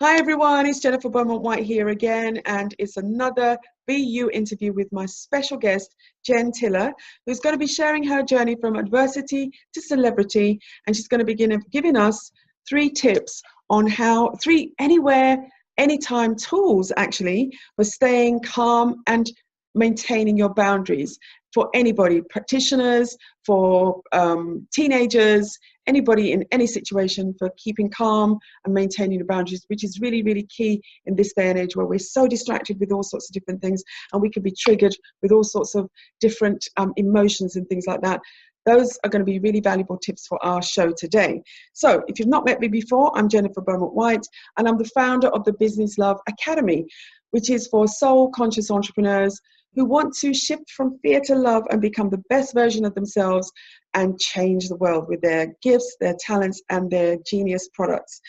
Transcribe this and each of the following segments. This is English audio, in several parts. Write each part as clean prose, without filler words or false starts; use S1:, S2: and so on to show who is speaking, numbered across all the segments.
S1: Hi everyone, it's Jennifer Beaumont-Whyte here again, and it's another BU interview with my special guest, Jen Tiller, who's going to be sharing her journey from adversity to celebrity, and she's going to begin giving us 3 tips on how, 3 anywhere, anytime tools actually, for staying calm and maintaining your boundaries for anybody, practitioners, for teenagers, anybody in any situation, for keeping calm and maintaining the boundaries, which is really, really key in this day and age where we're so distracted with all sorts of different things, and we can be triggered with all sorts of different emotions and things like that. Those are going to be really valuable tips for our show today. So if you've not met me before, I'm Jennifer Beaumont-Whyte, and I'm the founder of the Business Love Academy, which is for soul-conscious entrepreneurs who want to shift from fear to love and become the best version of themselves and change the world with their gifts, their talents, and their genius products.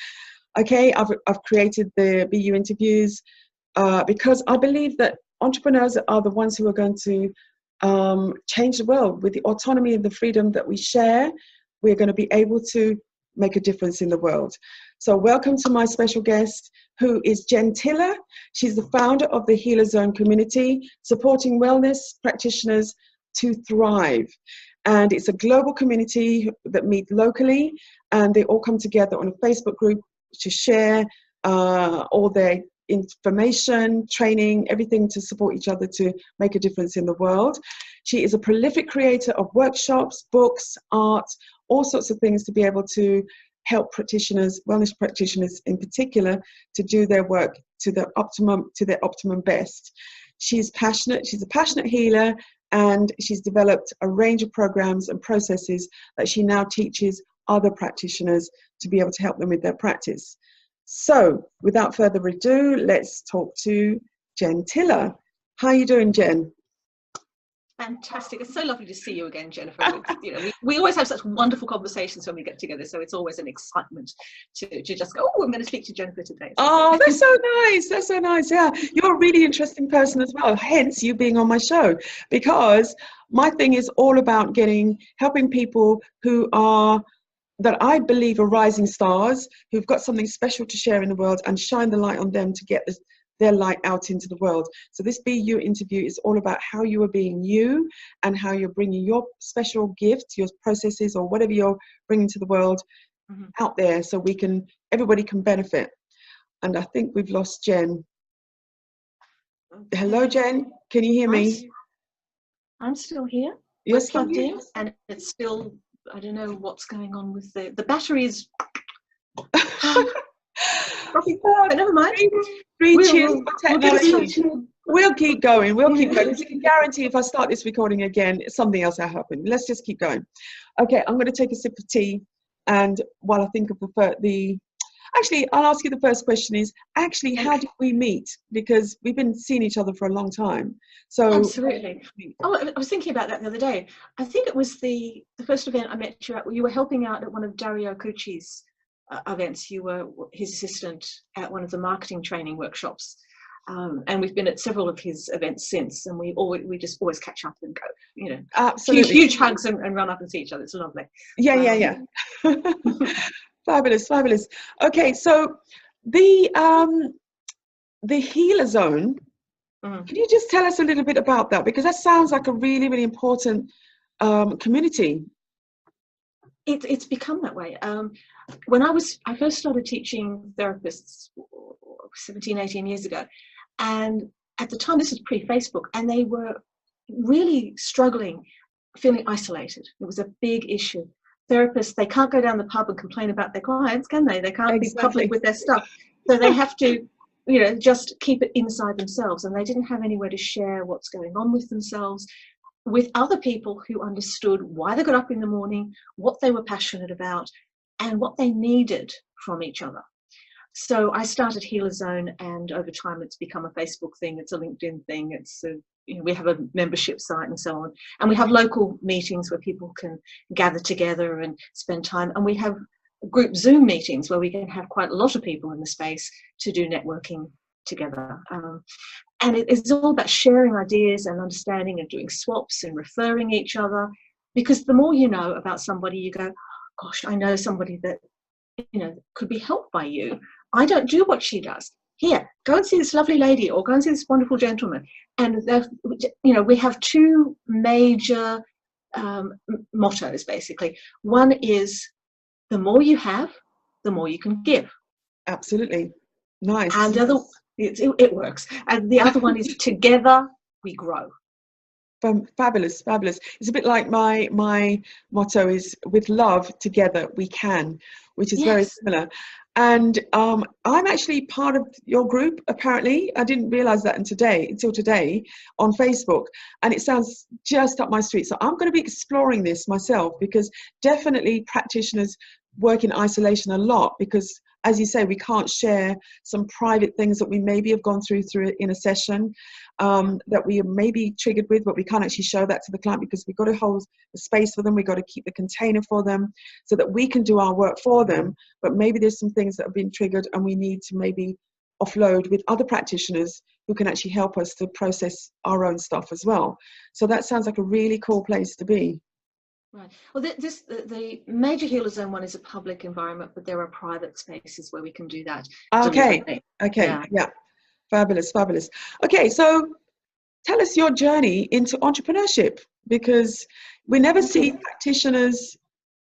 S1: Okay, I've created the BU interviews because I believe that entrepreneurs are the ones who are going to change the world. With the autonomy and the freedom that we share, we're going to be able to make a difference in the world. So welcome to my special guest, who is Jen Tiller. She's the founder of the Healer Zone community, supporting wellness practitioners to thrive. And it's a global community that meet locally, and they all come together on a Facebook group to share all their information, training, everything to support each other to make a difference in the world. She is a prolific creator of workshops, books, art, all sorts of things to be able to help practitioners, wellness practitioners in particular, to do their work to their optimum best. She's passionate, she's a passionate healer, and she's developed a range of programs and processes that she now teaches other practitioners to be able to help them with their practice. So without further ado, let's talk to Jen Tiller. How are you doing, Jen?
S2: Fantastic. It's so lovely to see you again, Jennifer. You know, we always have such wonderful conversations when we get together, so it's always an excitement to just go, oh, I'm going to speak to Jennifer today.
S1: Oh, that's so nice. That's so nice. Yeah, you're a really interesting person as well, hence you being on my show, because my thing is all about helping people who are, that I believe are rising stars, who've got something special to share in the world, and shine the light on them to get their light out into the world. So this BU interview is all about how you are being you and how you're bringing your special gift, your processes, or whatever you're bringing to the world out there, so everybody can benefit. And I think we've lost Jen. Okay. Hello, Jen. Can you hear me?
S2: I'm still here.
S1: You're
S2: plugged in, and it's still, I don't know what's going on with the battery is. But never mind.
S1: We'll keep going. We'll keep going. I can guarantee if I start this recording again, something else will happen. Let's just keep going. Okay, I'm going to take a sip of tea, and while I think of actually, I'll ask you the first question is, actually, how did we meet? Because we've been seeing each other for a long time. So
S2: absolutely. Oh, I was thinking about that the other day. I think it was the first event I met you at. You were helping out at one of Dario Cucci's events. You were his assistant at one of the marketing training workshops, and we've been at several of his events since. And we just always catch up and go, you know,
S1: absolutely
S2: huge hugs and run up and see each other. It's lovely.
S1: Yeah. Fabulous. Okay, so the Healer Zone. Can you just tell us a little bit about that? Because that sounds like a really, really important community.
S2: It's become that way. When I first started teaching therapists 17, 18 years ago, and at the time, this was pre-Facebook, and they were really struggling, feeling isolated. It was a big issue. Therapists, they can't go down the pub and complain about their clients, can they? They can't be public with their stuff. So they have to, just keep it inside themselves. And they didn't have anywhere to share what's going on with themselves, with other people who understood why they got up in the morning, what they were passionate about, and what they needed from each other. So I started Healer Zone, and over time it's become a Facebook thing, it's a LinkedIn thing, we have a membership site and so on. And we have local meetings where people can gather together and spend time. And we have group Zoom meetings where we can have quite a lot of people in the space to do networking together. And it's all about sharing ideas and understanding and doing swaps and referring each other. Because the more you know about somebody, you go, gosh, I know somebody that, could be helped by you. I don't do what she does. Here, go and see this lovely lady, or go and see this wonderful gentleman. And we have two major mottos, basically. One is, the more you have, the more you can give.
S1: Absolutely. Nice.
S2: And the other, it works. And the other one is, together we grow.
S1: Fabulous, fabulous. It's a bit like my motto is, with love together we can, which is very similar. And I'm actually part of your group, apparently. I didn't realize that until today on Facebook, and it sounds just up my street. So I'm going to be exploring this myself, because definitely practitioners work in isolation a lot, because, as you say, we can't share some private things that we maybe have gone through in a session, that we may be triggered with, but we can't actually show that to the client, because we've got to hold the space for them. We've got to keep the container for them so that we can do our work for them. But maybe there's some things that have been triggered, and we need to maybe offload with other practitioners who can actually help us to process our own stuff as well. So that sounds like a really cool place to be.
S2: Right. Well, the Major Healer Zone one is a public environment, but there are private spaces where we can do that.
S1: Okay. Yeah. Fabulous, fabulous. Okay, so tell us your journey into entrepreneurship, because we never see practitioners,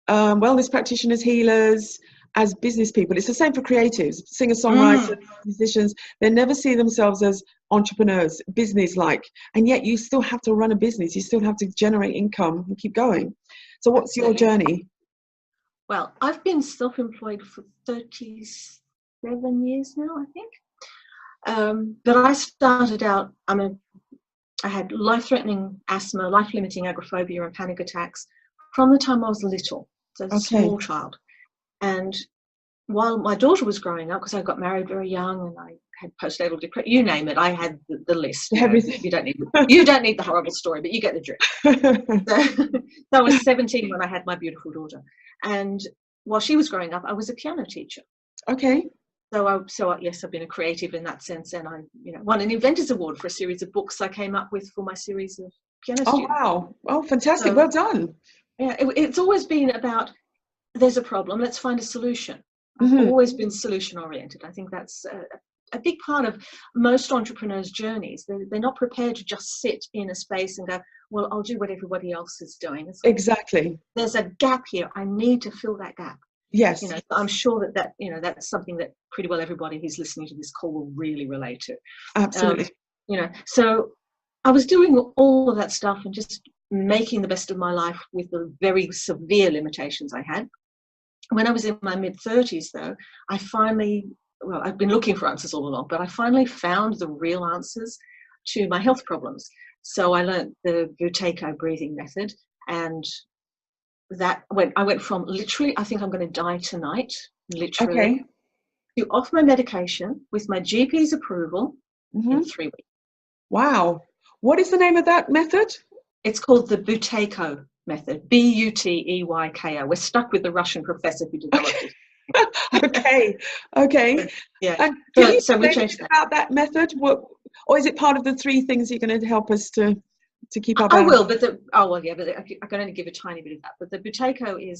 S1: wellness practitioners, healers, as business people. It's the same for creatives, singer-songwriters, musicians. They never see themselves as entrepreneurs, business-like, and yet you still have to run a business. You still have to generate income and keep going. So what's your journey?
S2: Well, I've been self-employed for 37 years now, I think. But I started out, I had life-threatening asthma, life-limiting agoraphobia and panic attacks from the time I was little, so a small child. And while my daughter was growing up, because I got married very young and I had postnatal depression, you name it, I had the list.
S1: Everything.
S2: You don't need the horrible story, but you get the drift. So I was 17 when I had my beautiful daughter. And while she was growing up, I was a piano teacher.
S1: Okay.
S2: So yes, I've been a creative in that sense, and I won an Inventors Award for a series of books I came up with for my series of piano students.
S1: Oh, wow. Oh, fantastic. So, well done.
S2: Yeah, it's always been about, there's a problem, let's find a solution. I've always been solution oriented. I think that's a big part of most entrepreneurs' journeys. They're not prepared to just sit in a space and go, well, I'll do what everybody else is doing.
S1: Exactly.
S2: There's a gap here. I need to fill that gap.
S1: Yes.
S2: I'm sure that's something that pretty well everybody who's listening to this call will really relate to.
S1: Absolutely.
S2: So I was doing all of that stuff and just making the best of my life with the very severe limitations I had. When I was in my mid-30s, though, I've been looking for answers all along, but I finally found the real answers to my health problems. So I learned the Beaumont-Whyte breathing method, and I went from literally, I think I'm going to die tonight, literally, to off my medication with my GP's approval in 3 weeks. Wow.
S1: What is the name of that method?
S2: It's called the Beaumont-Whyte method, Buteyko. We're stuck with the Russian professor who developed it. Okay.
S1: Yeah. And so we changed about that method? Or is it part of the 3 things you're going to help us to keep our balance?
S2: I will, but I can only give a tiny bit of that. But the Beaumont-Whyte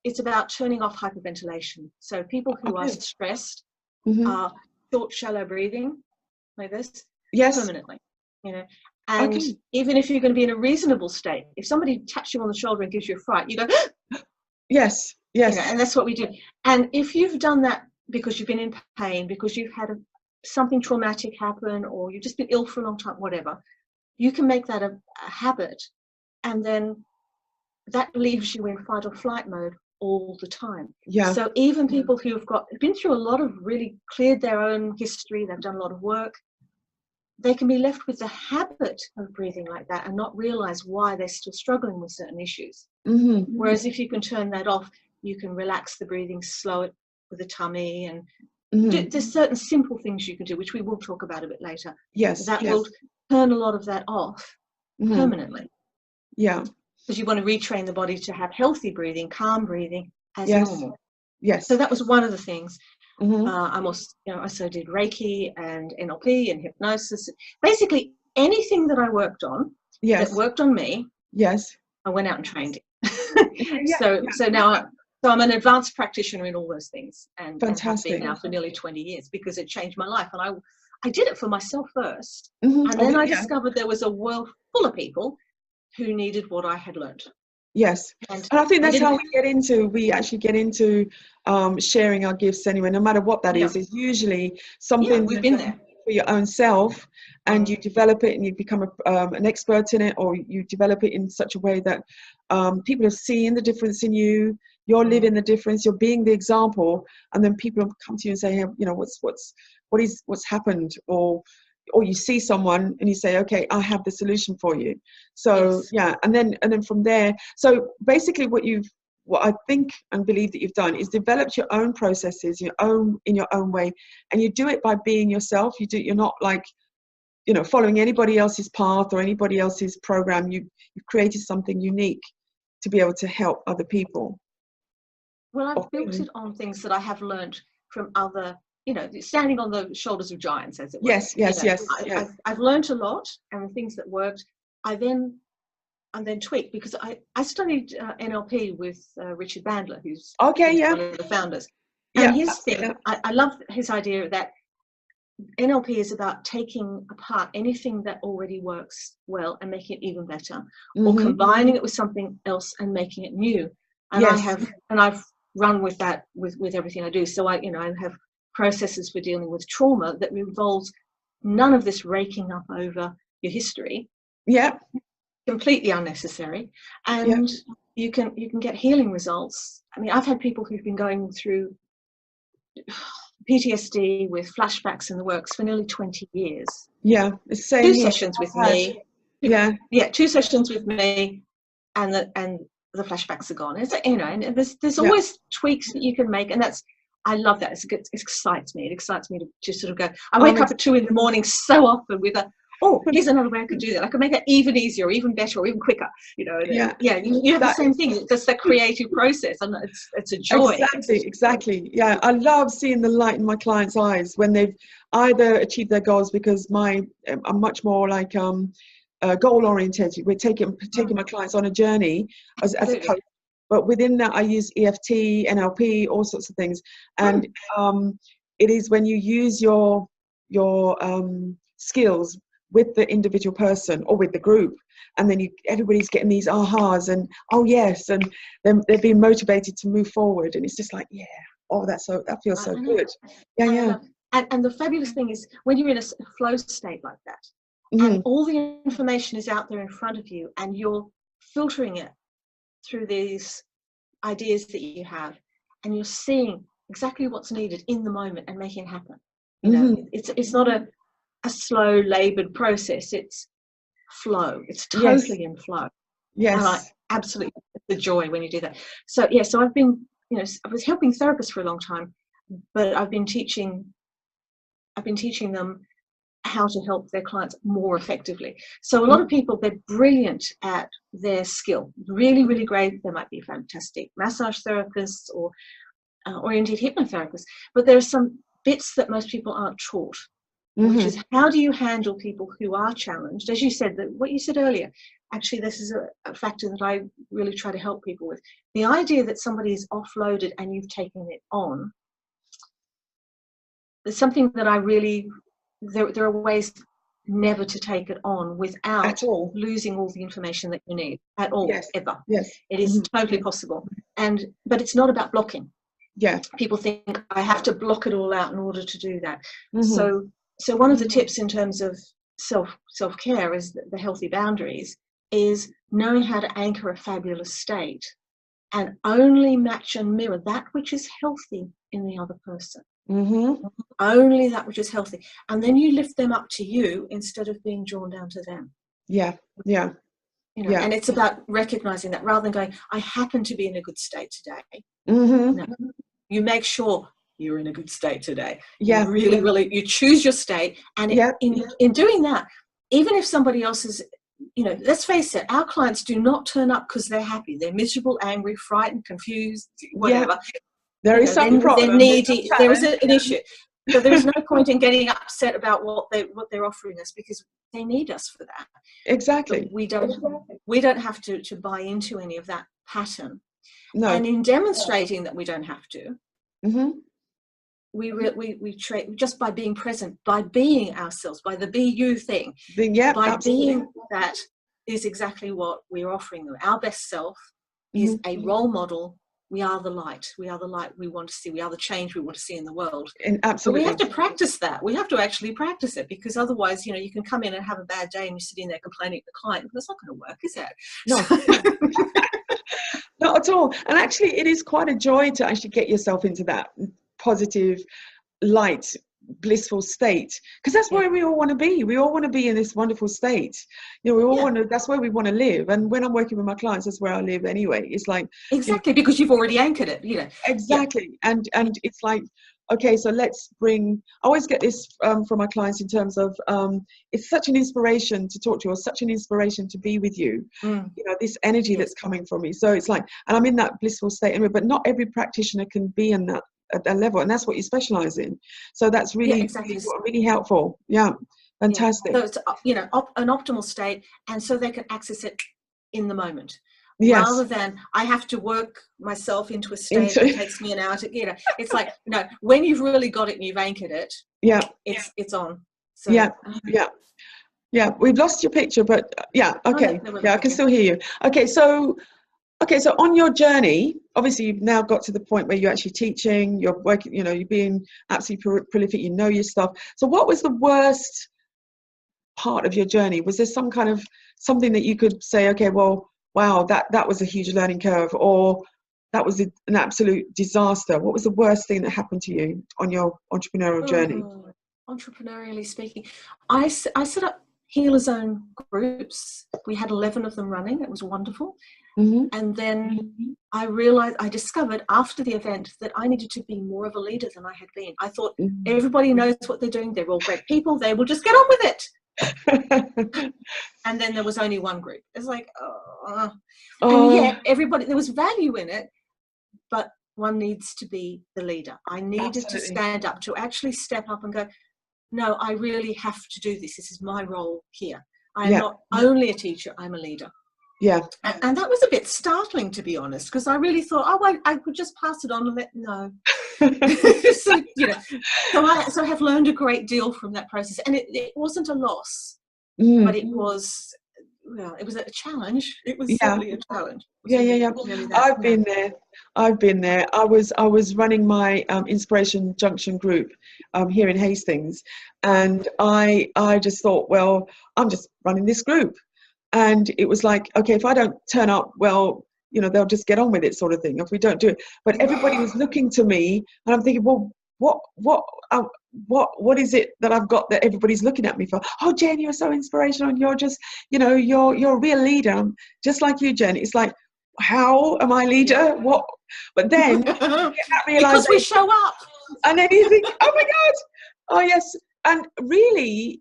S2: it's about turning off hyperventilation. So people who are stressed are short, shallow breathing like this permanently. And even if you're going to be in a reasonable state, if somebody taps you on the shoulder and gives you a fright, you go,
S1: yes.
S2: And that's what we do. And if you've done that because you've been in pain, because you've had something traumatic happen, or you've just been ill for a long time, whatever, you can make that a habit, and then that leaves you in fight or flight mode all the time. Yeah. So even people who have been through a lot of, really cleared their own history, they've done a lot of work, they can be left with the habit of breathing like that and not realize why they're still struggling with certain issues. Whereas if you can turn that off, you can relax the breathing, slow it with the tummy, and there's certain simple things you can do, which we will talk about a bit later.
S1: Yes.
S2: That will turn a lot of that off permanently. Yeah. Because you want to retrain the body to have healthy breathing, calm breathing as normal. Yes. So that was one of the things. I also did Reiki and NLP and hypnosis. Basically, anything that I worked on that worked on me. Yes. I went out and trained it. So So I'm an advanced practitioner in all those things, and have been
S1: Fantastic.
S2: now for nearly 20 years, because it changed my life. And I did it for myself first,
S1: Mhm.
S2: and then I discovered there was a world full of people who needed what I had learned.
S1: Yes,
S2: And
S1: and I think that's how we actually get into sharing our gifts anyway, no matter what that is. It's usually something
S2: we've been there.
S1: for your own self, and you develop it and you become an expert in it, or you develop it in such a way that people have seen the difference in you. You're living the difference. You're being the example, and then people come to you and say, hey, you know, what's happened, or you see someone and you say, okay, I have the solution for you. So yeah, and then from there, so basically what I think and believe that you've done is developed your own processes, in your own way, and you do it by being yourself. You're not like, you know, following anybody else's path or anybody else's program. You've created something unique to be able to help other people.
S2: Well, I've built it on things that I have learned from other, you know, standing on the shoulders of giants, as it were.
S1: Yes.
S2: I've learned a lot, and the things that worked, I then tweaked, because I studied NLP with Richard Bandler, who's one of the founders. And his thing, I love his idea that NLP is about taking apart anything that already works well and making it even better, or combining it with something else and making it new. And I've run with that with everything I do. So I have processes for dealing with trauma that involves none of this raking up over your history.
S1: Yeah.
S2: Completely unnecessary. And you can get healing results. I mean, I've had people who've been going through PTSD with flashbacks in the works for nearly 20 years.
S1: Yeah. The same.
S2: 2 sessions with me.
S1: Yeah.
S2: 2 sessions with me, and the flashbacks are gone. It's, you know, and there's always tweaks that you can make, and I love that. It excites me. It excites me to sort of go. I wake up at 2 a.m. so often with here's another way I could do that. I could make it even easier, or even better, or even quicker. You know. You have the same thing. It's just that creative process, and it's a joy.
S1: Exactly. Yeah, I love seeing the light in my clients' eyes when they've either achieved their goals, because I'm much more like goal oriented. We're taking my clients on a journey as a coach, but within that I use EFT, NLP, all sorts of things, and it is when you use your skills with the individual person or with the group, and then everybody's getting these ahas and and then they're being motivated to move forward, and it's just like that feels so good.
S2: And the fabulous thing is when you're in a flow state like that, and all the information is out there in front of you, and you're filtering it through these ideas that you have, and you're seeing exactly what's needed in the moment and making it happen. You know, it's not a slow labored process. It's flow. It's totally in flow. And I absolutely, it's the joy when you do that. So so I've been, I was helping therapists for a long time, but I've been teaching them how to help their clients more effectively. So a lot of people, they're brilliant at their skill, really, really great. They might be fantastic massage therapists or indeed hypnotherapists, but there are some bits that most people aren't taught, which is how do you handle people who are challenged? As you said, what you said earlier, actually this is a factor that I really try to help people with. The idea that somebody is offloaded and you've taken it on, there's something that I really, there are ways never to take it on without losing all the information that you need at all, ever. It is totally possible. But it's not about blocking. People think I have to block it all out in order to do that. So one of the tips in terms of self-care is the healthy boundaries, is knowing how to anchor a fabulous state and only match and mirror that which is healthy in the other person. Only that which is healthy. And then you lift them up to you instead of being drawn down to them. And it's about recognizing that rather than going, I happen to be in a good state today. No, you make sure you're in a good state today. You really, you choose your state. And in doing that, even if somebody else is, let's face it, our clients do not turn up because they're happy. They're miserable, angry, frightened, confused, whatever.
S1: There is some problem.
S2: They're needy. There is an issue. So there is no point in getting upset about what they're offering us, because they need us for that.
S1: Exactly.
S2: But we don't have to buy into any of that pattern.
S1: No.
S2: And in demonstrating that we don't have to,
S1: Mm-hmm.
S2: we just by being present, by being ourselves, by the be you thing,
S1: Yeah,
S2: by
S1: absolutely.
S2: being that is exactly what we're offering them. Our best self is
S1: Mm-hmm.
S2: a role model. We are the light. We are the light we want to see. We are the change we want to see in the world.
S1: And
S2: But
S1: absolutely.
S2: we have to practice that. We have to actually practice it, because otherwise, you can come in and have a bad day and you're sitting there complaining to the client. That's not going to work, is it?
S1: No. Not at all. And actually, it is quite a joy to actually get yourself into that positive, light, blissful state, because that's where we all want to be. We all want to be in this wonderful state. We all want to, that's where we want to live. And when I'm working with my clients, that's where I live anyway. It's like,
S2: exactly, because you've already anchored it,
S1: Exactly. And it's like, okay, so let's bring, I always get this from my clients in terms of, it's such an inspiration to talk to you, or such an inspiration to be with you, this energy that's coming from me. So it's like, and I'm in that blissful state anyway, but not every practitioner can be in that at that level, and that's what you specialize in. So that's really,
S2: exactly.
S1: really helpful. Yeah, fantastic.
S2: So it's an optimal state, and so they can access it in the moment.
S1: Yes.
S2: Rather than I have to work myself into a state that takes me an hour to, it's like, when you've really got it and you've anchored it, it's on. So,
S1: yeah, we've lost your picture, but okay. I can still hear you. Okay, so on your journey, obviously you've now got to the point where you're actually teaching, you're working, you're being absolutely prolific, you know your stuff. So what was the worst part of your journey? Was there some kind of something that you could say, okay, well, wow, that was a huge learning curve, or that was an absolute disaster? What was the worst thing that happened to you on your entrepreneurial journey?
S2: Entrepreneurially speaking, I set up Healer Zone groups. We had 11 of them running. It was wonderful.
S1: Mm-hmm.
S2: And then I discovered after the event that I needed to be more of a leader than I had been. I thought, everybody knows what they're doing. They're all great people. They will just get on with it. And then there was only one group. It's like, and yet everybody, there was value in it, but one needs to be the leader. I needed to stand up, to actually step up and go, no, I really have to do this. This is my role here. I am not only a teacher, I'm a leader.
S1: Yeah.
S2: And that was a bit startling, to be honest, because I really thought, I could just pass it on and no. So I have learned a great deal from that process. And it wasn't a loss, but it was a challenge. It was certainly a challenge.
S1: Yeah. I've been there. I was running my Inspiration Junction group here in Hastings, and I just thought, well, I'm just running this group. And it was like, okay, if I don't turn up, well, they'll just get on with it, sort of thing, if we don't do it. But everybody was looking to me, and I'm thinking, well, what is it that I've got that everybody's looking at me for? Oh, Jen, you're so inspirational, and you're just, you're a real leader, just like you, Jen. It's like, how am I leader? What? But then you get that realization,
S2: because we show up,
S1: and then you think, oh my God, oh yes, and really.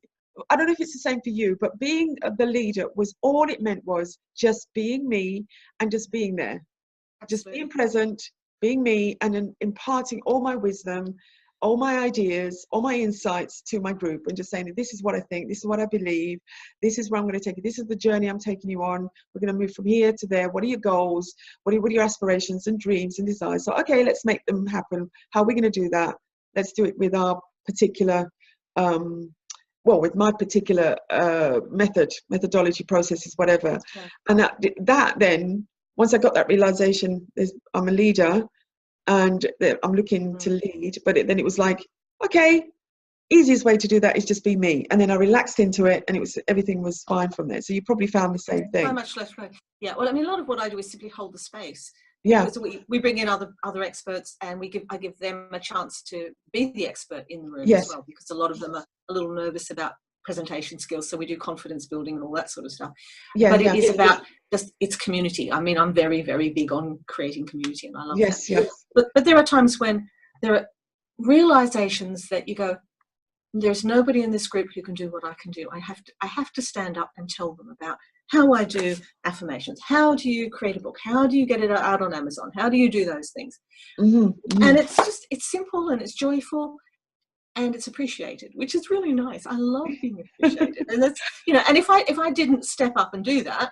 S1: I don't know if it's the same for you, but being the leader was all it meant was just being me and just being there. Absolutely. Just being present, being me, and then imparting all my wisdom, all my ideas, all my insights to my group, and just saying, this is what I think, this is what I believe, this is where I'm going to take you, this is the journey I'm taking you on. We're going to move from here to there. What are your goals? What are your aspirations and dreams and desires? So, okay, let's make them happen. How are we going to do that? Let's do it with our particular with my particular methodology, processes, whatever. Yeah. And that then, once I got that realization, I'm a leader and I'm looking to lead, but then it was like, okay, easiest way to do that is just be me. And then I relaxed into it, and everything was fine from there. So you probably found the same thing.
S2: So much less. Yeah. Well, I mean, a lot of what I do is simply hold the space.
S1: Yeah.
S2: So we bring in other experts, and I give them a chance to be the expert in the room as well, because a lot of them are a little nervous about presentation skills, so we do confidence building and all that sort of stuff. But it is about just it's community. I mean, I'm very, very big on creating community, and I love that.
S1: Yes.
S2: But there are times when there are realizations that you go, there's nobody in this group who can do what I can do. I have to stand up and tell them about how I do affirmations. How do you create a book? How do you get it out on Amazon? How do you do those things? Mm-hmm. And it's simple, and it's joyful, and it's appreciated, which is really nice. I love being appreciated. And that's, and if I didn't step up and do that,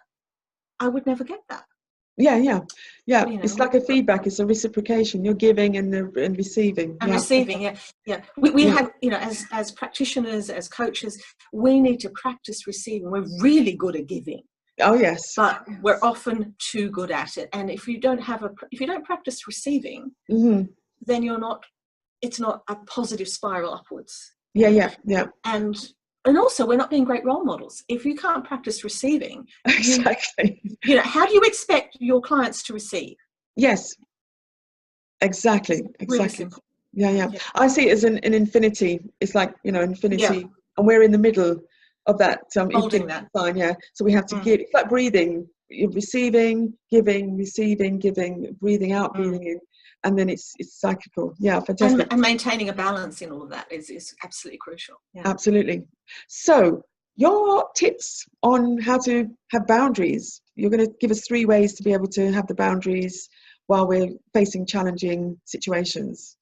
S2: I would never get that.
S1: Yeah, yeah, yeah.
S2: You
S1: It's
S2: know,
S1: like a feedback. It's a reciprocation. You're giving and receiving.
S2: and
S1: Yeah,
S2: receiving. Yeah, yeah. We
S1: yeah.
S2: have, you know, as practitioners, as coaches, we need to practice receiving. We're really good at giving,
S1: Oh, yes.
S2: but we're often too good at it. And if you don't practice receiving,
S1: Hmm.
S2: then it's not a positive spiral upwards.
S1: Yeah, yeah, yeah.
S2: And also, we're not being great role models. If you can't practice receiving,
S1: Exactly.
S2: you know, how do you expect your clients to receive?
S1: Yes, exactly,
S2: Really
S1: exactly.
S2: simple.
S1: Yeah, yeah.
S2: Yeah.
S1: I see it as an infinity. It's like,
S2: Yeah.
S1: infinity, and we're in the middle of that
S2: Holding
S1: infinity
S2: that.
S1: sign. Yeah. So we have to
S2: Mm,
S1: give. It's like breathing. You're receiving, giving, receiving, giving, breathing out,
S2: mm.
S1: breathing in, and then it's cyclical. Yeah,
S2: And
S1: fantastic.
S2: maintaining a balance in all of that is absolutely crucial. Yeah.
S1: Absolutely. So, your tips on how to have boundaries. You're going to give us 3 ways to be able to have the boundaries while we're facing challenging situations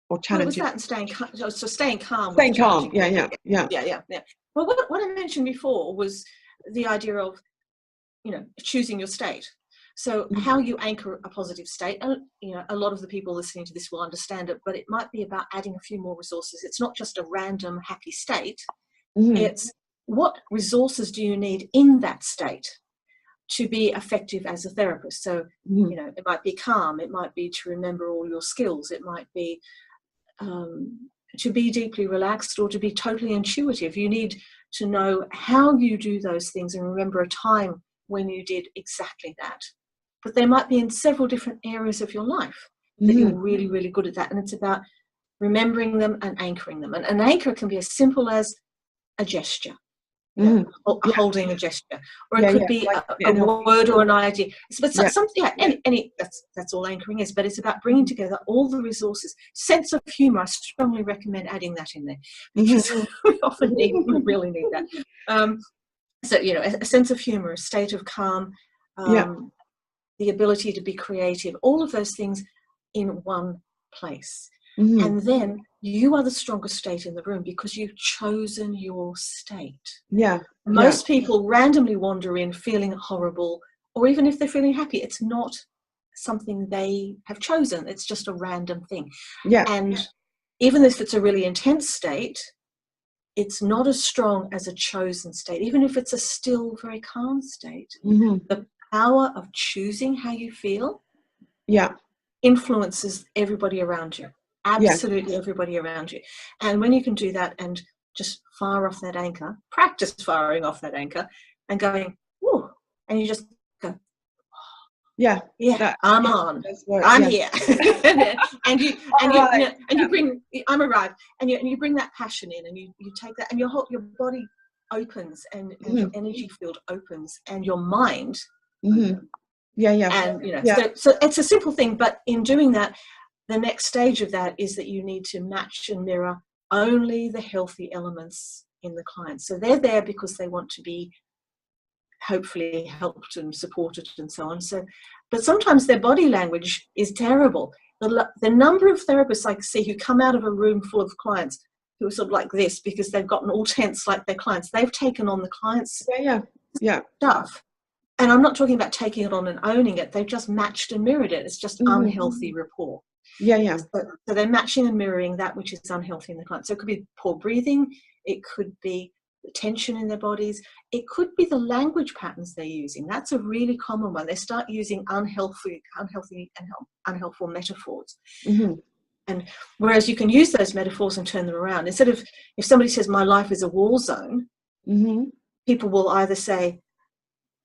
S1: or
S2: Well, it was
S1: challenging.
S2: that and staying calm. So staying calm with
S1: Staying calm.
S2: challenging
S1: Yeah,
S2: things.
S1: yeah, yeah.
S2: Yeah, yeah, yeah. Well, what I mentioned before was the idea of, you know, choosing your state. So how you anchor a positive state, and you know, a lot of the people listening to this will understand it, but it might be about adding a few more resources. It's not just a random happy state.
S1: Mm-hmm.
S2: It's what resources do you need in that state to be effective as a therapist. So,
S1: Mm-hmm.
S2: you know, it might be calm, it might be to remember all your skills, it might be to be deeply relaxed or to be totally intuitive. You need to know how you do those things and remember a time when you did exactly that. But they might be in several different areas of your life that
S1: Mm-hmm.
S2: you're really, really good at that. And it's about remembering them and anchoring them. And an anchor can be as simple as a gesture, you know,
S1: Mm-hmm. Yeah,
S2: holding a gesture, or it
S1: yeah,
S2: could
S1: yeah.
S2: be
S1: Like
S2: a
S1: NLP.
S2: word or an idea. But
S1: Yeah,
S2: yeah,
S1: yeah.
S2: any that's all anchoring is. But it's about bringing together all the resources. Sense of humor, I strongly recommend adding that in there because
S1: Mm-hmm.
S2: we really need that. So, you know, a sense of humor, a state of calm,
S1: Yeah.
S2: the ability to be creative, all of those things in one place.
S1: Mm-hmm.
S2: And then you are the strongest state in the room because you've chosen your state.
S1: Yeah, yeah.
S2: Most people randomly wander in feeling horrible, or even if they're feeling happy, it's not something they have chosen. It's just a random thing.
S1: Yeah.
S2: And even if it's a really intense state, it's not as strong as a chosen state, even if it's a still very calm state.
S1: Mm-hmm.
S2: The power of choosing how you feel
S1: Yeah.
S2: influences everybody around you,
S1: Yeah.
S2: absolutely everybody around you. And when you can do that and just fire off that anchor, practice firing off that anchor and going, whoo, and you just go,
S1: Yeah.
S2: yeah,
S1: That
S2: I'm on,
S1: does work.
S2: I'm
S1: Yeah.
S2: here. and you
S1: All right.
S2: and you bring, I'm arrived, and you bring that passion in, and you take that, and your body opens, and your
S1: Mm-hmm.
S2: energy field opens, and your mind
S1: Mm-hmm.
S2: opens.
S1: Yeah, yeah.
S2: And you know,
S1: Yeah.
S2: so it's a simple thing, but in doing that, the next stage of that is that you need to match and mirror only the healthy elements in the client. So they're there because they want to be hopefully helped and supported and so on. So, but sometimes their body language is terrible. The number of therapists I see who come out of a room full of clients who are sort of like this because they've gotten all tense like their clients. They've taken on the clients'
S1: Yeah, yeah. Yeah.
S2: stuff. And I'm not talking about taking it on and owning it. They've just matched and mirrored it. It's just
S1: Mm-hmm.
S2: unhealthy rapport.
S1: Yeah, yeah.
S2: So they're matching and mirroring that which is unhealthy in the client. So it could be poor breathing. It could be the tension in their bodies. It could be the language patterns they're using. That's a really common one. They start using unhealthy and unhelpful metaphors.
S1: Mm-hmm.
S2: And whereas you can use those metaphors and turn them around. Instead of, if somebody says my life is a war zone,
S1: Mm-hmm.
S2: people will either say,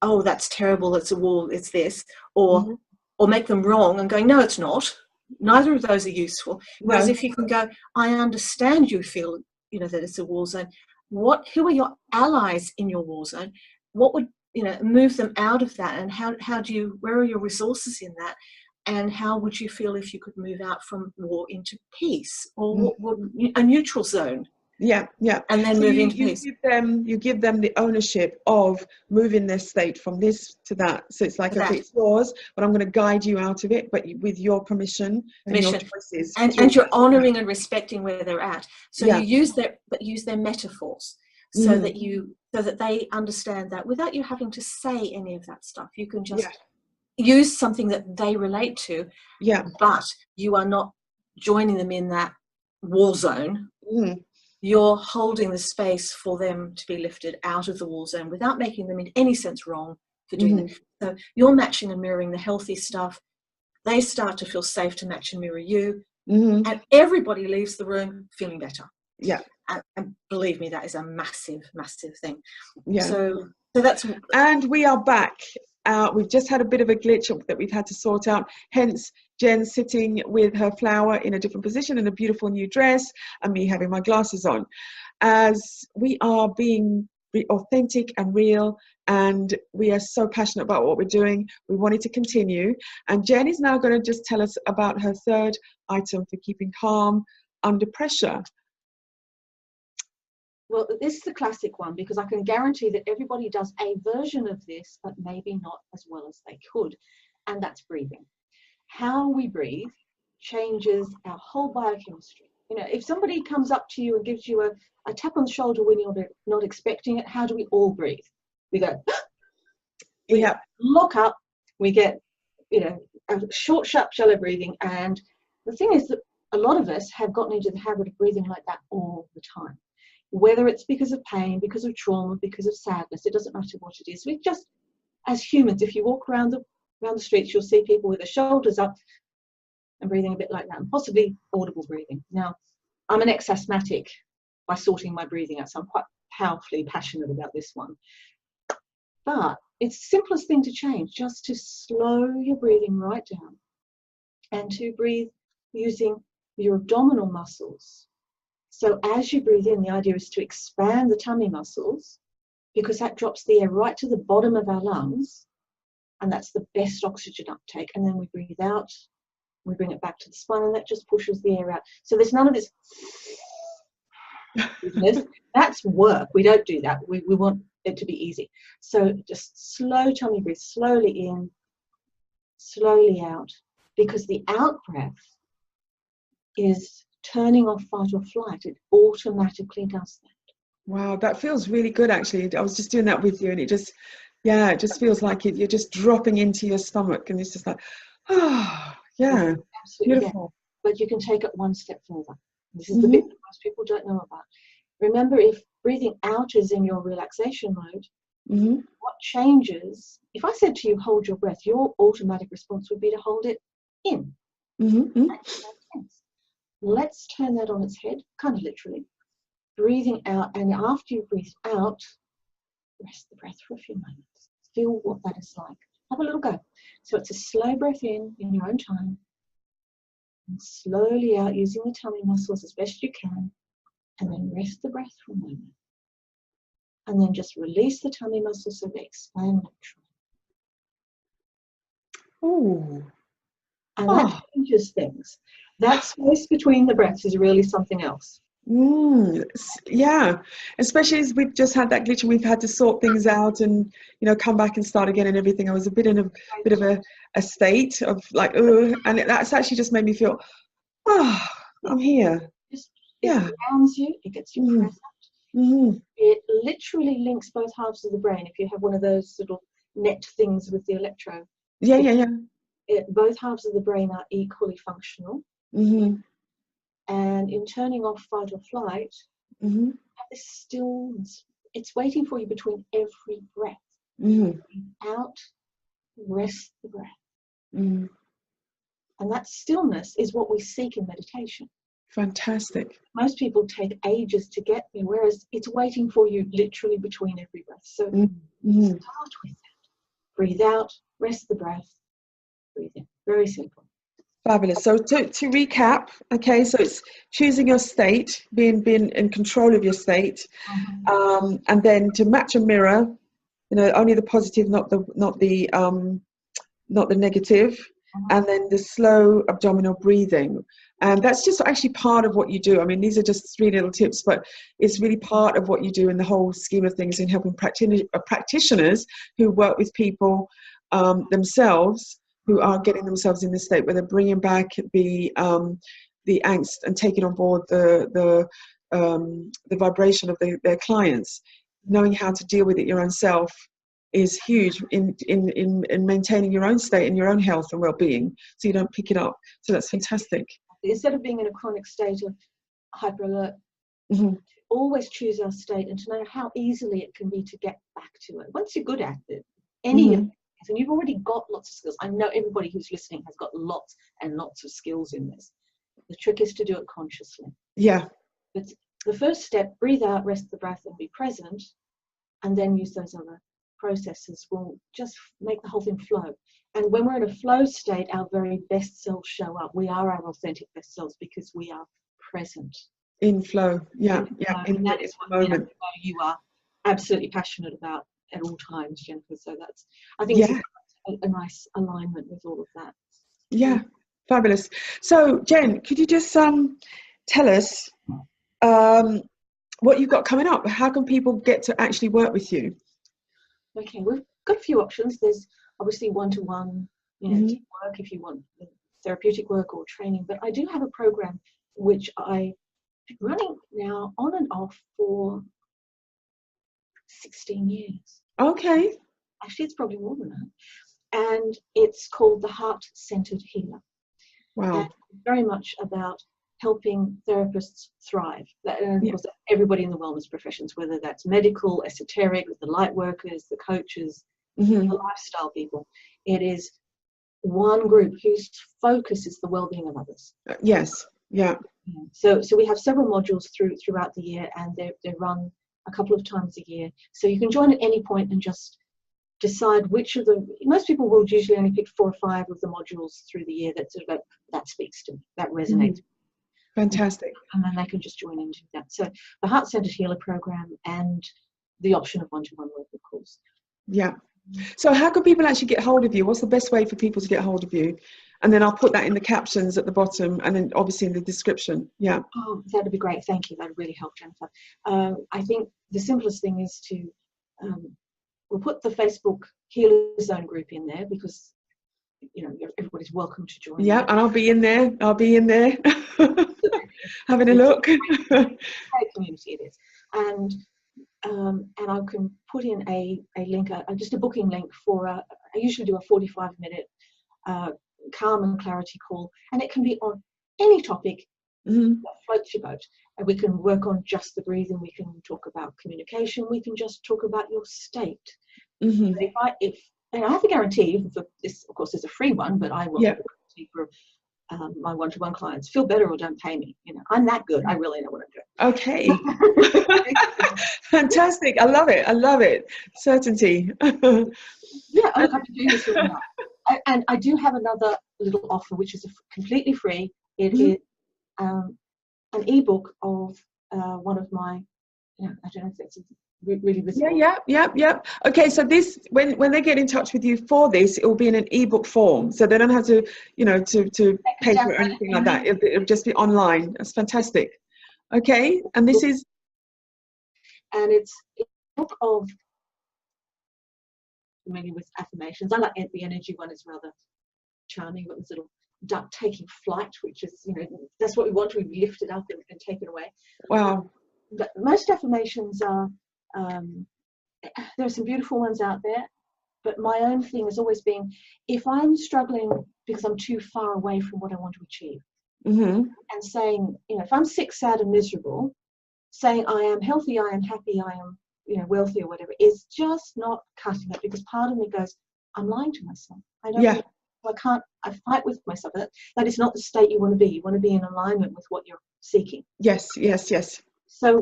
S2: oh, that's terrible, it's a wall, it's this, or
S1: Mm-hmm.
S2: or make them wrong and going, no, it's not. Neither of those are useful. Whereas
S1: No.
S2: if you can go, I understand you feel, you know, that it's a war zone. Who are your allies in your war zone? What would, you know, move them out of that? And where are your resources in that? And how would you feel if you could move out from war into peace, or a neutral zone,
S1: Yeah, yeah.
S2: and then
S1: So
S2: move into peace?
S1: you give them the ownership of moving their state from this to that. So it's like, okay, it's yours, but I'm going to guide you out of it, but with your permission and your choices.
S2: And you're honoring and respecting where they're at. So
S1: Yeah.
S2: you use their metaphors so
S1: Mm-hmm.
S2: that they understand that without you having to say any of that stuff. You can just use something that they relate to,
S1: Yeah.
S2: but you are not joining them in that war zone.
S1: Mm.
S2: You're holding the space for them to be lifted out of the war zone without making them in any sense wrong for doing it. So you're matching and mirroring the healthy stuff. They start to feel safe to match and mirror you. And everybody leaves the room feeling better.
S1: Yeah.
S2: And believe me, that is a massive, massive thing.
S1: Yeah.
S2: So that's...
S1: And we are back. We've just had a bit of a glitch that we've had to sort out. Hence, Jen sitting with her flower in a different position in a beautiful new dress, and me having my glasses on. As we are being authentic and real, and we are so passionate about what we're doing, we wanted to continue. And Jen is now going to just tell us about her third item for keeping calm under pressure.
S2: Well, this is the classic one, because I can guarantee that everybody does a version of this, but maybe not as well as they could. And that's breathing. How we breathe changes our whole biochemistry. You know, if somebody comes up to you and gives you a tap on the shoulder when you're not expecting it, how do we all breathe? We go, we lock up, we get, you know, a short, sharp, shallow breathing. And the thing is that a lot of us have gotten into the habit of breathing like that all the time. Whether it's because of pain, because of trauma, because of sadness, it doesn't matter what it is. We just, as humans, if you walk around the streets, you'll see people with their shoulders up and breathing a bit like that, and possibly audible breathing. Now, I'm an ex-asthmatic by sorting my breathing out, so I'm quite powerfully passionate about this one. But it's the simplest thing to change, just to slow your breathing right down and to breathe using your abdominal muscles. So as you breathe in, the idea is to expand the tummy muscles, because that drops the air right to the bottom of our lungs, and that's the best oxygen uptake. And then we breathe out, we bring it back to the spine, and that just pushes the air out. So there's none of this business. That's work. We don't do that. We want it to be easy. So just slow tummy breathe, slowly in, slowly out, because the out breath is turning off fight or flight. It automatically does that.
S1: Wow, that feels really good, actually. I was just doing that with you, and it just feels like you're just dropping into your stomach, and it's just like, oh, yeah,
S2: absolutely,
S1: beautiful.
S2: Yeah. But you can take it one step further. This is the bit that most people don't know about. Remember, if breathing out is in your relaxation mode, what changes, if I said to you, hold your breath, your automatic response would be to hold it in. Let's turn that on its head, kind of literally. Breathing out, and after you breathe out, rest the breath for a few moments. Feel what that is like. Have a little go. So it's a slow breath in your own time, and slowly out using the tummy muscles as best you can, and then rest the breath for a moment. And then just release the tummy muscles so they expand naturally.
S1: Oh.
S2: And that changes things. That space between the breaths is really something else.
S1: Yeah, especially as we've just had that glitch and we've had to sort things out and, you know, come back and start again and everything. I was a bit in a bit of a state of like, and that's actually just made me feel, I'm here.
S2: It grounds you, it gets you present. It literally links both halves of the brain. If you have one of those little net things with the electrode. Both halves of the brain are equally functional. And in turning off fight or flight, have this stillness. It's waiting for you between every breath. Out, rest the breath. And that stillness is what we seek in meditation.
S1: Fantastic.
S2: Most people take ages to get there, whereas it's waiting for you literally between every breath. So start with that. Breathe out, rest the breath, breathe in. Very simple.
S1: Fabulous. So to recap, okay, so it's choosing your state, being in control of your state, and then to match a mirror, you know, only the positive, not the negative, and then the slow abdominal breathing. And that's just actually part of what you do. I mean, these are just 3 little tips, but it's really part of what you do in the whole scheme of things in helping practitioners who work with people themselves, who are getting themselves in this state where they're bringing back the angst and taking on board the vibration of their clients, knowing how to deal with it your own self is huge in maintaining your own state and your own health and well-being, so you don't pick it up. So that's fantastic.
S2: Instead of being in a chronic state of hyper alert,
S1: Mm-hmm.
S2: always choose our state and to know how easily it can be to get back to it. Once you're good at it, any of
S1: Mm-hmm.
S2: it, and you've already got lots of skills. I know everybody who's listening has got lots and lots of skills in this. The trick is to do it consciously.
S1: Yeah.
S2: But the first step, breathe out, rest the breath, and be present, and then use those other processes will just make the whole thing flow. And when we're in a flow state, our very best selves show up. We are our authentic best selves because we are present.
S1: In flow. Yeah.
S2: And that is what
S1: moment.
S2: you are absolutely passionate about at all times, Jennifer. So that's, I think, it's a nice alignment with all of that.
S1: Yeah, fabulous. So, Jen, could you just tell us what you've got coming up? How can people get to actually work with you?
S2: Okay, we've got a few options. There's obviously one-to-one, team work if you want therapeutic work or training. But I do have a program which I'm running now on and off for 16 years.
S1: Okay.
S2: Actually, it's probably more than that. And it's called the Heart-Centered Healer.
S1: Wow.
S2: And very much about helping therapists thrive. And of course, everybody in the wellness professions, whether that's medical, esoteric, the light workers, the coaches, the lifestyle people. It is one group whose focus is the well-being of others.
S1: Yes. Yeah.
S2: So we have several modules throughout the year, and they're run a couple of times a year. So you can join at any point and just decide which of the, most people will usually only pick 4 or 5 of the modules through the year that sort of that speaks to me, that resonates.
S1: Fantastic.
S2: And then they can just join into that. So the Heart-Centered Healer program and the option of one-to-one work, of course.
S1: Yeah. So how can people actually get hold of you? What's the best way for people to get hold of you? And then I'll put that in the captions at the bottom and then obviously in the description. Yeah.
S2: Oh, that'd be great. Thank you. That'd really help, Jennifer. I think the simplest thing is to, we'll put the Facebook Healer Zone group in there because, everybody's welcome to join.
S1: Yeah, and I'll be in there. Having a look.
S2: Great community it is. And I can put in a link, just a booking link for, I usually do a 45-minute calm and clarity call, and it can be on any topic that floats your boat. And we can work on just the breathing, we can talk about communication, we can just talk about your state. And I have a guarantee, this of course is a free one, but I will guarantee for my one-to-one clients, feel better or don't pay me. I'm that good. I really know what I'm doing.
S1: Okay. Fantastic. I love it. Certainty.
S2: Yeah, I'm going to do this or not. And I do have another little offer, which is completely free. It is an ebook of one of my, I don't know if that's really visible.
S1: Yeah. Okay, so this, when they get in touch with you for this, it will be in an ebook form, so they don't have to, to pay for it or anything like that. It'll just be online. That's fantastic. Okay, and this is,
S2: and it's a book of, familiar with affirmations. I like the energy one, is rather charming. Got this little duck taking flight, which is, that's what we want to be lifted up and taken away.
S1: Wow.
S2: But most affirmations are, there are some beautiful ones out there, but my own thing has always been, if I'm struggling because I'm too far away from what I want to achieve, and saying, if I'm sick, sad and miserable, saying I am healthy, I am happy, I am wealthy or whatever, is just not cutting it, because part of me goes, I'm lying to myself. I don't I fight with myself. That is not the state you want to be. You want to be in alignment with what you're seeking.
S1: Yes.
S2: So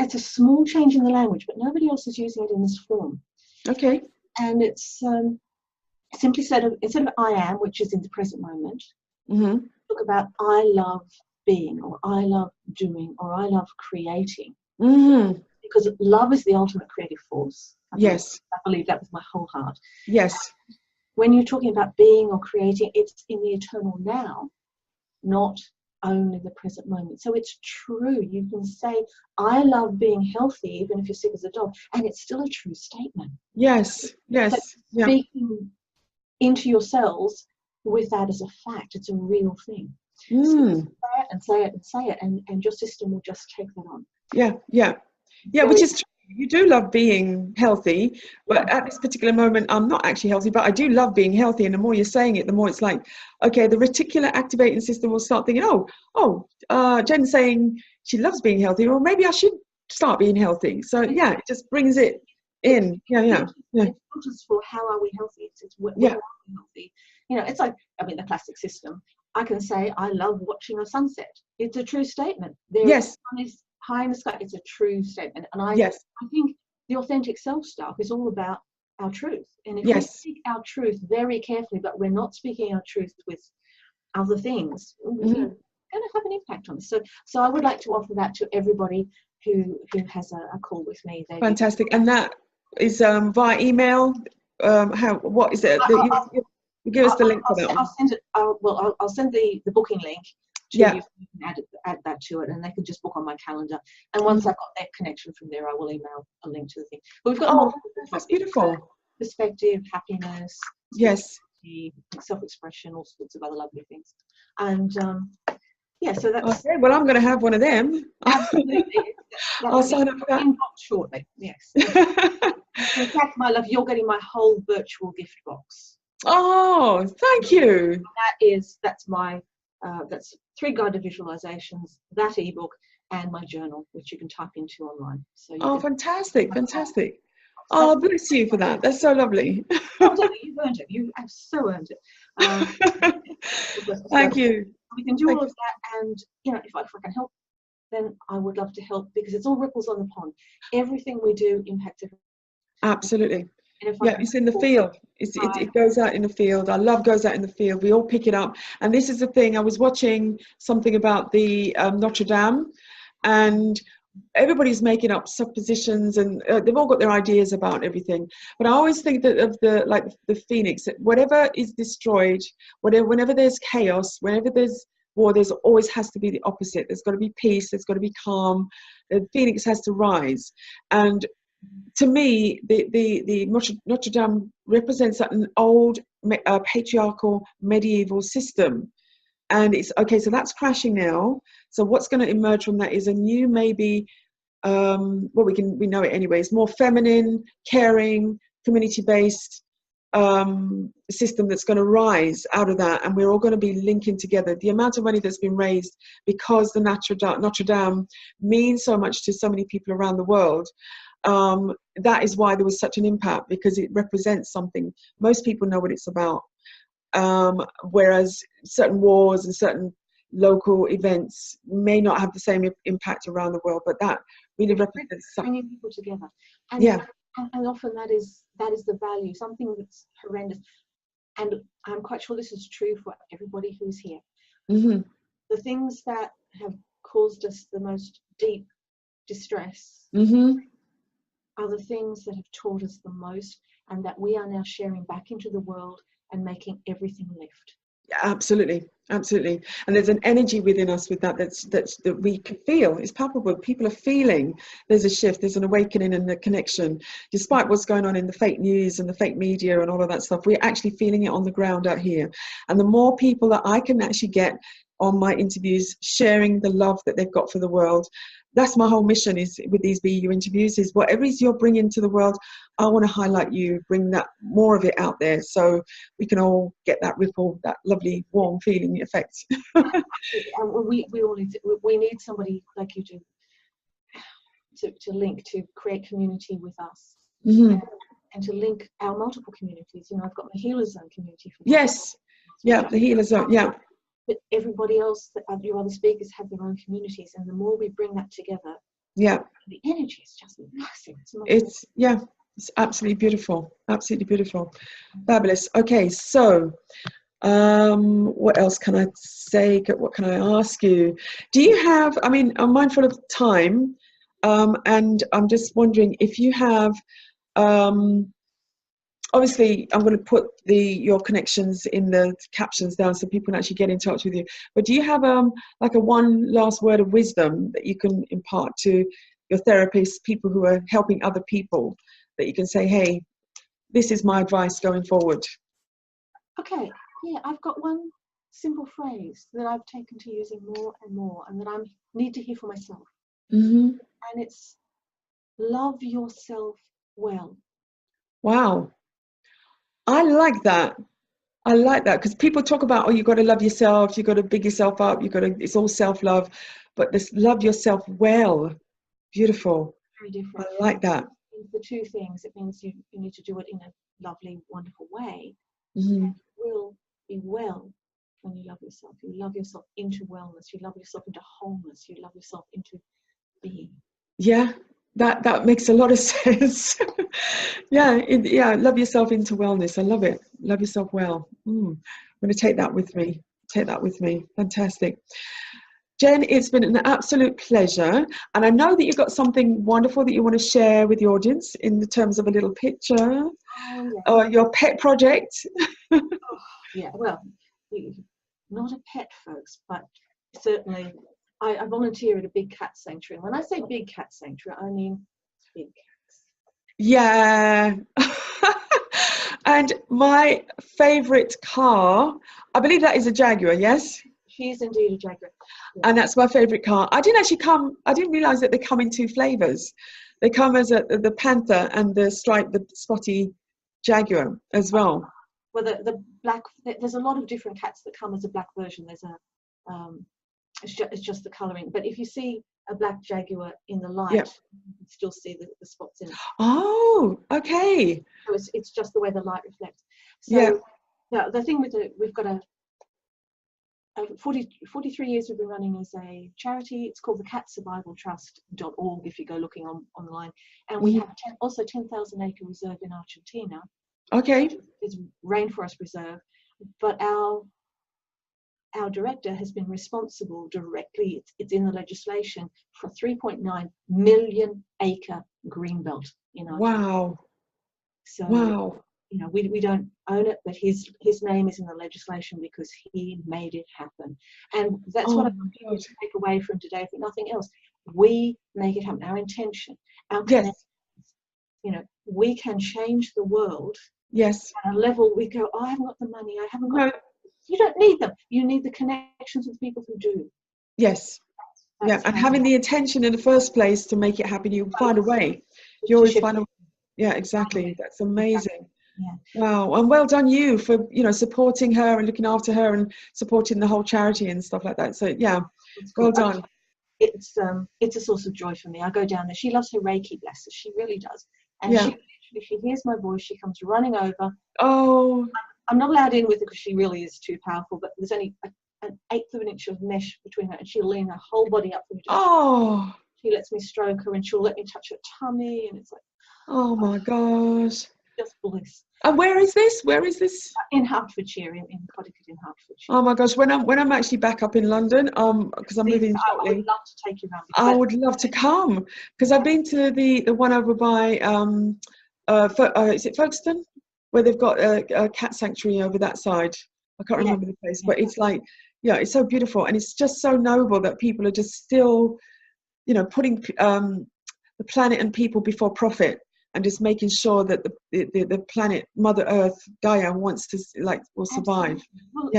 S2: it's a small change in the language, but nobody else is using it in this form.
S1: Okay.
S2: And it's simply instead of I am, which is in the present moment, talk about I love being, or I love doing, or I love creating. Because love is the ultimate creative force. I believe that with my whole heart.
S1: Yes.
S2: When you're talking about being or creating, it's in the eternal now, not only the present moment. So it's true. You can say, I love being healthy, even if you're sick as a dog, and it's still a true statement.
S1: Yes.
S2: So speaking into your cells with that as a fact, it's a real thing. So say it, and your system will just take that on.
S1: Yeah, which is true. you do love being healthy, but at this particular moment, I'm not actually healthy, but I do love being healthy. And the more you're saying it, the more it's like, okay, the reticular activating system will start thinking, Jen's saying she loves being healthy, or maybe I should start being healthy. So yeah, it just brings it in. Yeah.
S2: It's not just for how are we healthy, it's where are we healthy. You know, it's like, I mean, the classic system. I can say I love watching a sunset. It's a true statement. The sun is high in the sky. It's a true statement. And I think the authentic self stuff is all about our truth. And if we speak our truth very carefully, but we're not speaking our truth with other things, it's going to have an impact on us. So I would like to offer that to everybody who has a call with me.
S1: Fantastic. And that is via email. What is it? You give us the link for that one.
S2: I'll send it. I'll send the booking link to you. You can add that to it, and they can just book on my calendar. And once I've got that connection from there, I will email a link to the thing. But we've got
S1: that's beautiful.
S2: Perspective, happiness, self-expression, all sorts of other lovely things. And so that's
S1: okay. Well, I'm going to have one of them.
S2: Absolutely.
S1: I'll sign up for that.
S2: Shortly. Yes. In fact, my love, you're getting my whole virtual gift box.
S1: Oh, thank you.
S2: That's my 3 guided visualizations, that ebook, and my journal, which you can type into online. So
S1: fantastic. Oh, bless you for that. That's so lovely.
S2: You've earned it. You have so earned it.
S1: Thank you.
S2: We can do all of that, and if I can help, then I would love to help, because it's all ripples on the pond. Everything we do impacts everything.
S1: Absolutely. It's in the field. It goes out in the field. Our love goes out in the field. We all pick it up. And this is the thing. I was watching something about the Notre Dame, and everybody's making up suppositions, and they've all got their ideas about everything. But I always think that of the phoenix, that whatever is destroyed, whenever there's chaos, whenever there's war, there's always has to be the opposite. There's got to be peace. There's got to be calm. The phoenix has to rise. And to me, the Notre Dame represents an old patriarchal medieval system. And it's okay, so that's crashing now. So what's going to emerge from that is a new, maybe, we know it anyways, more feminine, caring, community-based system that's going to rise out of that, and we're all going to be linking together. The amount of money that's been raised because the Notre Dame means so much to so many people around the world. That is why there was such an impact, because it represents something. Most people know what it's about. Whereas certain wars and certain local events may not have the same impact around the world, but that really represents
S2: bringing people together. And often that is the value, something that's horrendous. And I'm quite sure this is true for everybody who's here. The things that have caused us the most deep distress are the things that have taught us the most, and that we are now sharing back into the world and making everything lift.
S1: Absolutely. And there's an energy within us with that we can feel. It's palpable. People are feeling there's a shift, there's an awakening and a connection. Despite what's going on in the fake news and the fake media and all of that stuff, we're actually feeling it on the ground out here. And the more people that I can actually get on my interviews sharing the love that they've got for the world, that's my whole mission is with these BU interviews, is whatever is you're bringing to the world, I want to highlight you, bring that more of it out there, so we can all get that ripple, that lovely warm feeling effect.
S2: We all need somebody like you to link, to create community with us, and to link our multiple communities. I've got my Healer Zone community.
S1: The Healer Zone,
S2: But everybody else, your other speakers, have their own communities, and the more we bring that together, the energy is just massive.
S1: It's absolutely beautiful, fabulous. Okay, so what else can I say? What can I ask you? Do you have? I mean, I'm mindful of time, and I'm just wondering if you have. Obviously, I'm going to put your connections in the captions down so people can actually get in touch with you. But do you have like a one last word of wisdom that you can impart to your therapists, people who are helping other people, that you can say, hey, this is my advice going forward?
S2: Okay, I've got one simple phrase that I've taken to using more and more, and that I need to hear for myself. And it's, love yourself well.
S1: Wow. I like that. I like that because people talk about, oh, you got to love yourself, you got to big yourself up, you got to, it's all self-love, but this love yourself well. Beautiful.
S2: Very
S1: I
S2: different.
S1: like that.
S2: The two things, it means you need to do it in a lovely, wonderful way.
S1: Mm-hmm.
S2: And you will be well when you love yourself. You love yourself into wellness. You love yourself into wholeness. You love yourself into being.
S1: Yeah, that makes a lot of sense. Yeah, love yourself into wellness. I love it. Love yourself well. I'm going to take that with me. Take that with me. Fantastic. Jen, it's been an absolute pleasure. And I know that you've got something wonderful that you want to share with the audience in the terms of a little picture.
S2: Oh, yeah.
S1: Your pet project.
S2: Oh, yeah, well, not a pet, folks, but certainly I volunteer at a big cat sanctuary. When I say big cat sanctuary, I mean big cats.
S1: Yeah. And my favorite car, I believe that is a Jaguar, yes?
S2: She is indeed a Jaguar. Yeah.
S1: And that's my favorite car. I didn't realize that they come in two flavors. They come as the Panther and the spotty Jaguar as well.
S2: Well, the black, there's a lot of different cats that come as a black version. There's it's just the colouring. But if you see a black Jaguar in the light,
S1: Yep.
S2: you can still see the spots in it.
S1: Oh, okay.
S2: So it's just the way the light reflects.
S1: So
S2: yeah, the thing with we've got a 43 years we've been running as a charity. It's called the catsurvivaltrust.org if you go looking online. And we have also 10,000 acre reserve in Argentina.
S1: Okay.
S2: It's rainforest reserve. But our director has been responsible directly, it's in the legislation, for 3.9 million acre greenbelt in Argentina.
S1: Wow.
S2: So,
S1: wow.
S2: We don't own it, but his name is in the legislation because he made it happen. And that's what I want to take away from today, if nothing else. We make it happen. Our intention, our connection. We can change the world.
S1: Yes.
S2: At a level we go, oh, I haven't got the money, I haven't got You don't need them. You need the connections with people who do.
S1: Yes.
S2: That's
S1: and having the intention in the first place to make it happen, you find a way. You always find a way. Yeah, exactly. That's amazing.
S2: Yeah.
S1: Wow. And well done you for, supporting her and looking after her and supporting the whole charity and stuff like that. So yeah, well done.
S2: It's a source of joy for me. I go down there. She loves her Reiki, bless her. She really does. And she hears my voice, she comes running over.
S1: Oh.
S2: I'm not allowed in with her because she really is too powerful, but there's only an eighth of an inch of mesh between her, and she'll lean her whole body up for me. She lets me stroke her, and she'll let me touch her tummy, and it's like,
S1: oh my gosh,
S2: just bliss.
S1: And where is this? Where is this?
S2: In Hertfordshire, in Connecticut, in Hertfordshire.
S1: Oh my gosh, when I'm actually back up in London, because I'm moving shortly.
S2: I would love to take you around.
S1: I would love to come because I've been to the one over by is it Folkestone, where they've got a cat sanctuary over that side. I can't remember the place, but it's like, it's so beautiful, and it's just so noble that people are just still, putting the planet and people before profit, and just making sure that the planet, Mother Earth, Gaia wants to will survive.
S2: Well,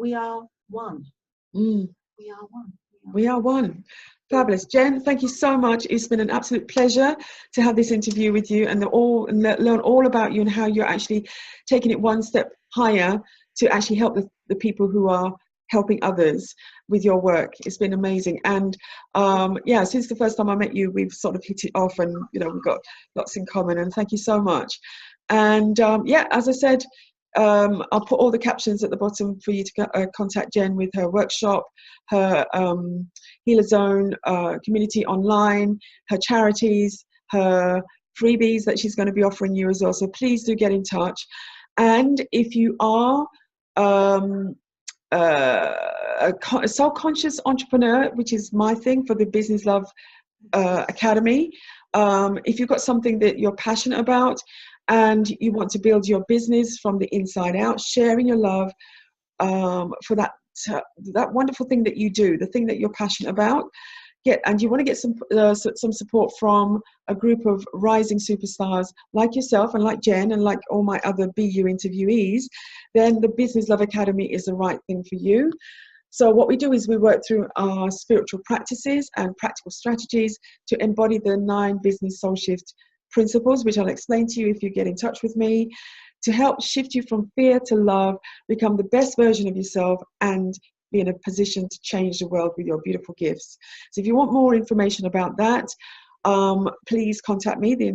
S2: we are one. We are one.
S1: We are one. Fabulous. Jen, thank you so much. It's been an absolute pleasure to have this interview with you and learn all about you and how you're actually taking it one step higher to actually help the people who are helping others with your work. It's been amazing. And since the first time I met you, we've sort of hit it off, and we've got lots in common, and thank you so much. And as I said, I'll put all the captions at the bottom for you to contact Jen with her workshop, her Healer Zone community online, her charities, her freebies that she's going to be offering you as well. So please do get in touch. And if you are a soul-conscious entrepreneur, which is my thing for the Business Love Academy, if you've got something that you're passionate about and you want to build your business from the inside out, sharing your love for that wonderful thing that you do, the thing that you're passionate about, and you want to get some support from a group of rising superstars like yourself and like Jen and like all my other BU interviewees, then the Business Love Academy is the right thing for you. So what we do is we work through our spiritual practices and practical strategies to embody the 9 business soul shift principles, which I'll explain to you if you get in touch with me, to help shift you from fear to love, become the best version of yourself, and be in a position to change the world with your beautiful gifts. So if you want more information about that, please contact me. The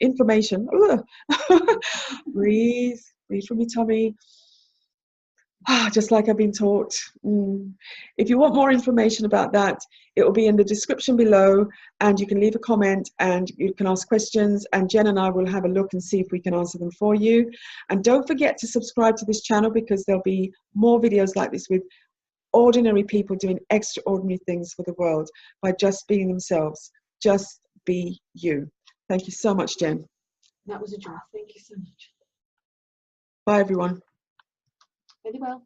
S1: information. Breathe from your tummy. Just like I've been taught. If you want more information about that, it will be in the description below, and you can leave a comment and you can ask questions, and Jen and I will have a look and see if we can answer them for you. And don't forget to subscribe to this channel, because there'll be more videos like this with ordinary people doing extraordinary things for the world by just being themselves. Just be you. Thank you so much, Jen.
S2: That was a joy. Thank you so much.
S1: Bye, everyone.
S2: Very well.